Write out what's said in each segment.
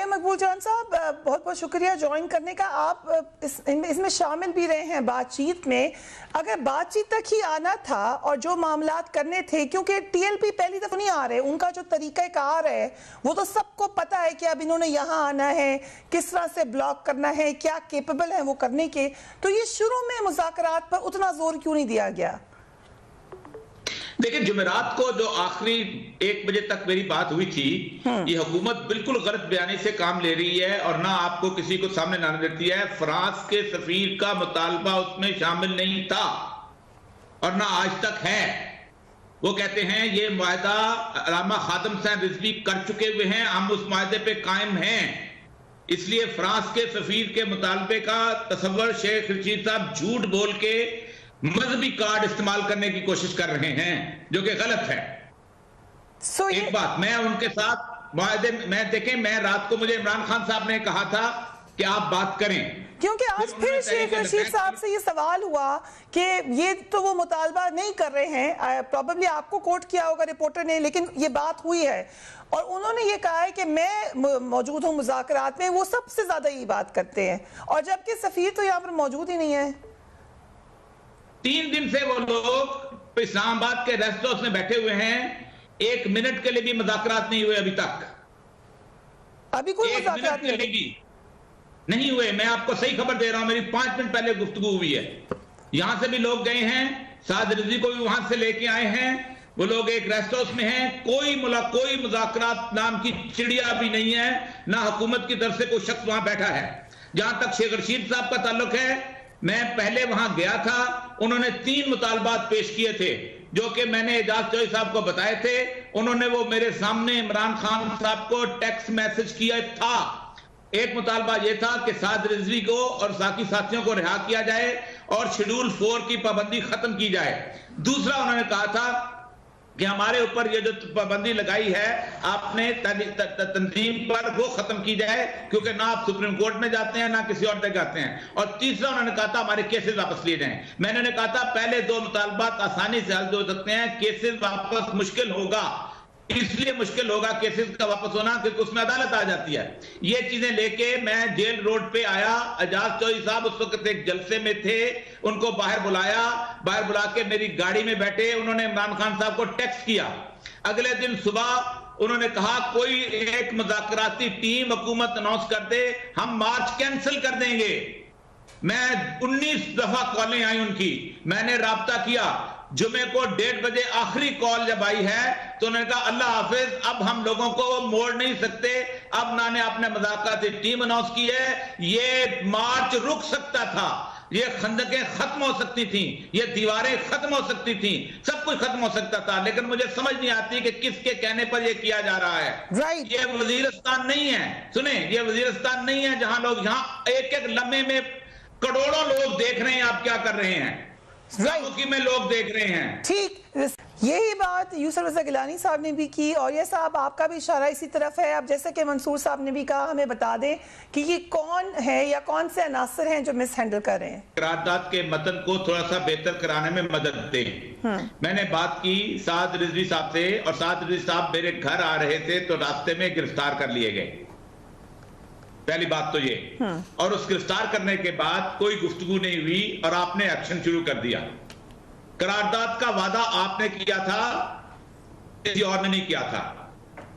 मारिया मकबूल जान साहब, बहुत बहुत शुक्रिया ज्वाइन करने का। आप इसमें शामिल भी रहे हैं बातचीत में। अगर बातचीत तक ही आना था और जो मामलात करने थे, क्योंकि टीएलपी पहली दफा नहीं आ रहे, उनका जो तरीका कार है वो तो सबको पता है कि अब इन्होंने यहाँ आना है, किस तरह से ब्लॉक करना है, क्या केपेबल है वो करने के। तो ये शुरू में मुज़ाकरात पर उतना जोर क्यों नहीं दिया गया? देखिए, जुमेरात को जो आखिरी 1 बजे तक मेरी बात हुई थी, ये हुकूमत बिल्कुल गलत बयानी से काम ले रही है और ना आपको किसी को सामने लाने देती है। फ्रांस के सफीर का मुतालबा उसमें शामिल नहीं था और ना आज तक है। वो कहते हैं ये मुआहदा अल्लामा खादिम हुसैन रिजवी कर चुके हुए हैं, हम उस मुआहदे पे कायम हैं। इसलिए फ्रांस के सफीर के मुतालबे का तसव्वुर शेख रशीद साहब झूठ बोल के मजहबी कार्ड इस्तेमाल करने की कोशिश कर रहे हैं, जो कि गलत है। एक बात मैं उनके साथ मुआहदे में, देखें, मैं रात को, मुझे इमरान खान साहब ने कहा था कि आप बात करें, क्योंकि आज फिर शेख रशीद साहब से ये सवाल हुआ कि ये तो वो मुतालबा नहीं कर रहे हैं, प्रॉबेबली आपको कोट किया होगा रिपोर्टर ने, लेकिन ये बात हुई है और उन्होंने ये कहा है कि मैं मौजूद हूँ मुज़ाकरात में। वो सबसे ज्यादा ये बात करते हैं और जबकि सफीर तो यहाँ पर मौजूद ही नहीं है। 3 दिन से वो लोग इस्लामाबाद के रेस्ट हाउस में बैठे हुए हैं, 1 मिनट के लिए भी मुज़ाकरात नहीं हुए अभी तक। अभी कोई मुज़ाकरात नहीं हुए। मैं आपको सही खबर दे रहा हूं, मेरी 5 मिनट पहले गुफ्तगू हुई है। यहां से भी लोग गए हैं, साद रिजवी को भी वहां से लेके आए हैं, वो लोग एक रेस्ट हाउस में हैं। कोई मुज़ाकरात नाम की चिड़िया भी नहीं है, ना हुकूमत की तरफ से कोई शख्स वहां बैठा है। जहां तक शेख रशीद साहब का ताल्लुक है, मैं पहले वहां गया था, उन्होंने 3 मुतालबात पेश किए थे जो कि मैंने एजाज चौधरी साहब को बताए थे। उन्होंने वो मेरे सामने इमरान खान साहब को टेक्स्ट मैसेज किया था। एक मुतालबा ये था कि साद रिजवी को और साकी साथियों को रिहा किया जाए और शेड्यूल 4 की पाबंदी खत्म की जाए। दूसरा उन्होंने कहा था कि हमारे ऊपर ये जो पाबंदी लगाई है आपने तंजीम पर, वो खत्म की जाए, क्योंकि ना आप सुप्रीम कोर्ट में जाते हैं ना किसी और जगह जाते हैं। और तीसरा उन्होंने कहा था हमारे केसेस वापस लिए जाएं। मैंने कहा था पहले 2 मुतालबात आसानी से हल हो सकते हैं, केसेस वापस मुश्किल होगा। इसलिए मुश्किल होगा केसेस का वापस होना क्योंकि उसमें अदालत आ जाती है। ये चीजें लेके मैं जेल रोड पे आया। एजाज चौधरी साहब उस वक्त एक जलसे में थे, उनको बाहर बुलाया, बाहर बुला के मेरी गाड़ी में बैठे, उन्होंने इमरान खान साहब को टेक्स्ट किया। अगले दिन सुबह उन्होंने कहा कोई एक मुज़ाकराती टीम हुकूमत अनाउंस कर दे, हम मार्च कैंसिल कर देंगे। मैं 19 दफा कॉलें आई उनकी, मैंने राब्ता किया। जुमे को 1:30 बजे आखिरी कॉल जब आई है तो उन्होंने कहा अल्लाह हाफिज, अब हम लोगों को मोड़ नहीं सकते, अब ना ने आपने मुज़ाकराती टीम अनाउंस की है, ये मार्च रुक सकता था, ये खंदकें खत्म हो सकती थी, ये दीवारें खत्म हो सकती थी, सब कुछ खत्म हो सकता था, लेकिन मुझे समझ नहीं आती कि किसके कहने पर ये किया जा रहा है। ये वजीरिस्तान नहीं है, सुने, ये वजीरिस्तान नहीं है जहां लोग यहाँ एक एक लम्हे में करोड़ों लोग देख रहे हैं आप क्या कर रहे हैं, में लोग देख रहे हैं। ठीक, यही बात यूसुफ रज़ा गिलानी साहब ने भी की और ये साहब आपका भी इशारा इसी तरफ है। अब जैसे कि मंसूर साहब ने भी कहा, हमें बता दें कि ये कौन है या कौन से अनासर हैं जो मिस हैंडल कर रहे हैं। करारदाद के मतन को थोड़ा सा बेहतर कराने में मदद दें। मैंने बात की साद रिजवी साहब से और साद रिजवी साहब मेरे घर आ रहे थे तो रास्ते में गिरफ्तार कर लिए गए, पहली बात तो ये। और उस गिरफ्तार करने के बाद कोई गुफ्तगू नहीं हुई और आपने एक्शन शुरू कर दिया। करारदाद का वादा आपने किया था, किसी और ने नहीं किया था,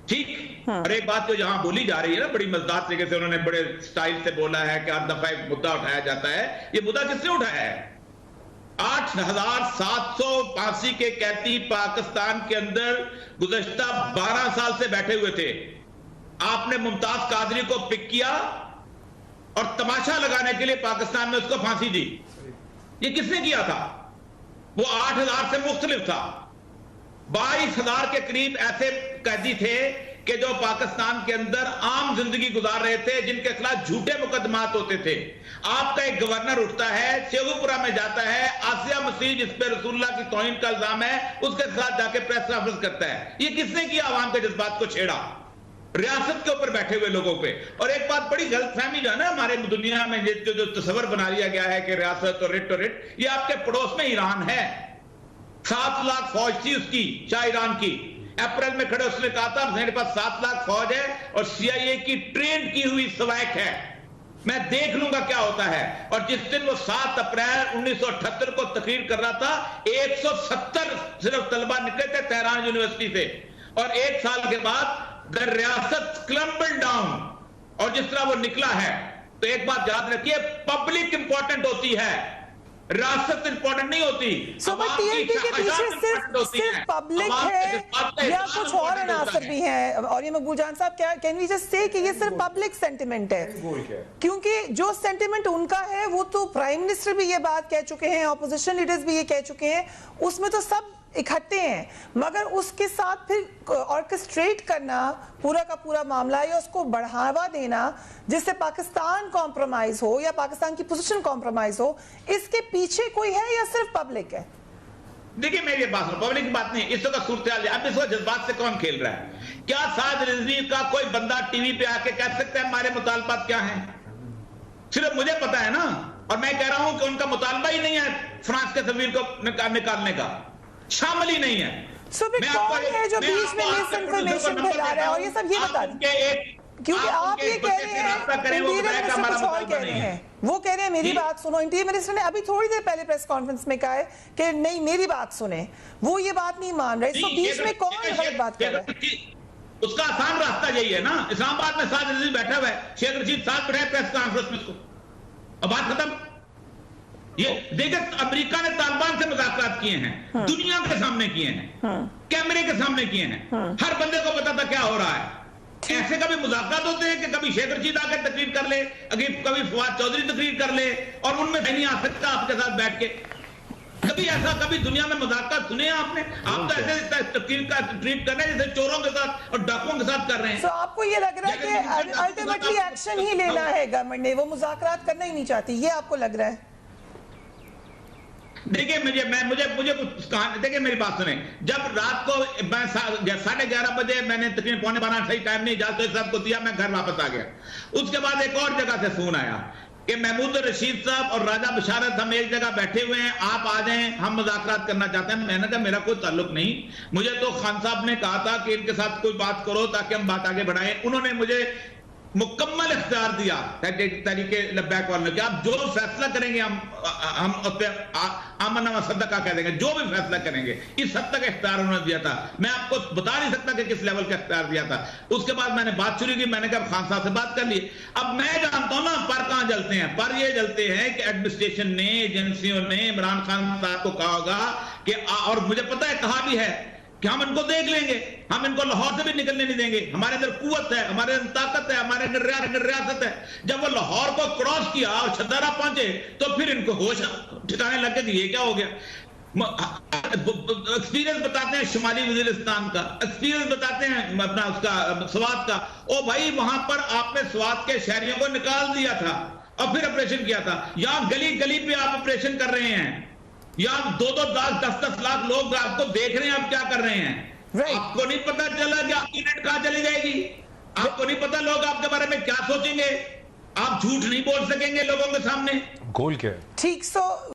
ठीक। और एक बात जो जहां बोली जा रही है ना, बड़ी मजेदार तरीके से उन्होंने बड़े स्टाइल से बोला है कि हर दफा एक मुद्दा उठाया जाता है। ये मुद्दा किसने उठाया है? 8700 फांसी के कैदी पाकिस्तान के अंदर गुज़श्ता 12 साल से बैठे हुए थे। आपने मुमताज कादरी को पिक किया और तमाशा लगाने के लिए पाकिस्तान में उसको फांसी दी। ये किसने किया था? वो 8000 से मुख्तलिफ था। 22000 के करीब ऐसे कैदी थे कि जो पाकिस्तान के अंदर आम जिंदगी गुजार रहे थे, जिनके खिलाफ झूठे मुकदमात होते थे। आपका एक गवर्नर उठता है, शेखुपुरा में जाता है, आसिया मसीह जिस पे रसूलुल्लाह की तौहीन का इल्जाम है, उसके खिलाफ जाके प्रेस कॉन्फ्रेंस करता है। ये किसने किया? आवाम के जज्बात को छेड़ा, रियासत के ऊपर बैठे हुए लोगों पे। और एक बात बड़ी गलतफहमी जो है ना हमारे दुनिया में, जो तस्वर बना लिया गया है कि रियासत और रिट, ये आपके पड़ोस में ईरान है। 7 लाख फौज थी उसकी, शाह ईरान की। अप्रैल में खड़े उसने कहा था मेरे पास 7 लाख फौज है और CIA की ट्रेन की हुई स्वैक है, मैं देख लूंगा क्या होता है। और जिस दिन वो 7 अप्रैल 1978 को तकरीर कर रहा था, 170 सिर्फ तलबा निकले थे तेहरान यूनिवर्सिटी से, और 1 साल के बाद द रियासत क्लम्बल डाउन। और जिस तरह वो निकला है, तो एक बात याद रखिए, पब्लिक इंपॉर्टेंट होती है, रियासत इंपॉर्टेंट नहीं होती। TLP के पीछे सिर्फ पब्लिक है या कुछ और अनासर भी हैं? और ये मकबूल जान साहब, क्या कैन वी जस्ट से कि ये सिर्फ पब्लिक सेंटिमेंट है? क्योंकि जो सेंटिमेंट उनका है वो तो प्राइम मिनिस्टर भी ये बात कह चुके हैं, ऑपोजिशन लीडर्स भी ये कह चुके हैं, उसमें तो सब इकट्ठे हैं, मगर उसके साथ फिर ऑर्केस्ट्रेट करना पूरा का पूरा मामला या उसको बढ़ावा देना जिससे पाकिस्तान कॉम्प्रोमाइज हो या पाकिस्तान की पोजीशन कॉम्प्रोमाइज हो, इसके पीछे कोई है या सिर्फ पब्लिक है? देखिए मेरी बात सुनो, पब्लिक की बात नहीं, इस वक्त सूरत हाल, अब इस वक्त जज्बात से कौन खेल रहा है? क्या साद रिजवी का कोई बंदा टीवी पे आके कह सकता है हमारे मुतालबात क्या हैं? सिर्फ मुझे पता है ना, और मैं कह रहा हूं कि उनका मुतालबा ही नहीं है फ्रांस के सफीर को निकालने का, शामिल ही नहीं है। कौन है जो बीच में मिस इन्फॉर्मेशन फैला रहा है? और ये सब ये बता दें, क्योंकि आप ये कह रहे हैं इंटीरियर मिनिस्टर कुछ और कह रहे हैं, वो कह रहे हैं मेरी बात सुनो। इंटीरियर मिनिस्टर ने अभी थोड़ी देर पहले प्रेस कॉन्फ्रेंस में कहा है कि नहीं मेरी बात सुने, वो ये बात नहीं मान रहे। तो बीच में कौन गलत बात कर रहा है? उसका आसान रास्ता यही है ना, इस्लामाबाद में साद रशीद बैठा हुआ है, शेख रशीद साथ बैठे प्रेस कॉन्फ्रेंस में, उसको अब बात खत्म। ये देखिए, अमेरिका ने तालिबान से मुज़ाकरात किए हैं, दुनिया के सामने किए हैं, कैमरे के सामने किए हैं, हर बंदे को पता था क्या हो रहा है। ऐसे कभी मुज़ाकरात होते हैं कि कभी शेख रशीद आकर तकरीर कर ले, कभी फवाद चौधरी तकरीर कर ले, और उनमें नहीं आ सकता आपके साथ बैठ के? कभी ऐसा कभी दुनिया में मुज़ाकरात सुने आपने? आप तो ऐसे तकरीर का ट्रीट कर रहे हैं जैसे चोरों के साथ और डाकुओं के साथ कर रहे हैं। तो आपको ये लग रहा है कि अल्टीमेटली एक्शन ही लेना है गवर्नमेंट ने, वो मुज़ाकरात करना ही नहीं चाहती, ये आपको लग रहा है? देखिए मुझे कुछ कहानी, देखिए मेरी बात सुने, जब रात को 11:30 बजे मैंने तकरीबन 11:45 सही टाइम नहीं इजाज़त साहब को दिया, मैं घर वापस आ गया। उसके बाद एक और जगह से फोन आया कि महमूद रशीद साहब और राजा बशारत हम एक जगह बैठे हुए हैं, आप आ जाएं, हम मुज़ाकरात करना चाहते हैं। मैंने कहा मेरा कोई ताल्लुक नहीं, मुझे तो खान साहब ने कहा था कि इनके साथ कोई बात करो ताकि हम बात आगे बढ़ाएं। उन्होंने मुझे मुकम्मल इख्तियार दिया तरीके लब्बैक वालों के, आप जो फैसला करेंगे हम उस पर आमना व सदका कह देंगे, जो भी फैसला करेंगे, इस हद तक इख्तियार उन्होंने दिया था। मैं आपको बता नहीं सकता कि किस लेवल का इख्तियार दिया था। उसके बाद मैंने बात शुरू की, मैंने कहा खान साहब से बात कर ली। अब मैं जानता हूं ना पर कहां जलते हैं, पर ये जलते हैं कि एडमिनिस्ट्रेशन ने, एजेंसियों ने इमरान खान साहब को कहा होगा कि, और मुझे पता है कहा भी है कि हम इनको देख लेंगे, हम इनको लाहौर से भी निकलने नहीं देंगे, हमारे अंदर कुव्वत है, हमारे अंदर ताकत है, हमारे अंदर रियासत है। जब वो लाहौर को क्रॉस किया और छदारा पहुंचे तो फिर इनको होश ठिकाने लग गए, ये क्या हो गया। एक्सपीरियंस बताते हैं शुमाली वजीरिस्तान का, एक्सपीरियंस बताते हैं अपना उसका स्वात का। ओ भाई, वहां पर आपने स्वात के शहरियों को निकाल दिया था और फिर ऑपरेशन किया था। यहां गली गली पे आप ऑपरेशन कर रहे हैं, या 10-10 लाख लोग आपको देख रहे हैं, आप क्या कर रहे हैं। आपको नहीं पता चला कि आपकी नेट कहां चली जाएगी, आपको नहीं पता लोग आपके बारे में क्या सोचेंगे, आप झूठ नहीं बोल सकेंगे लोगों के सामने। गोल क्या है? ठीक, सो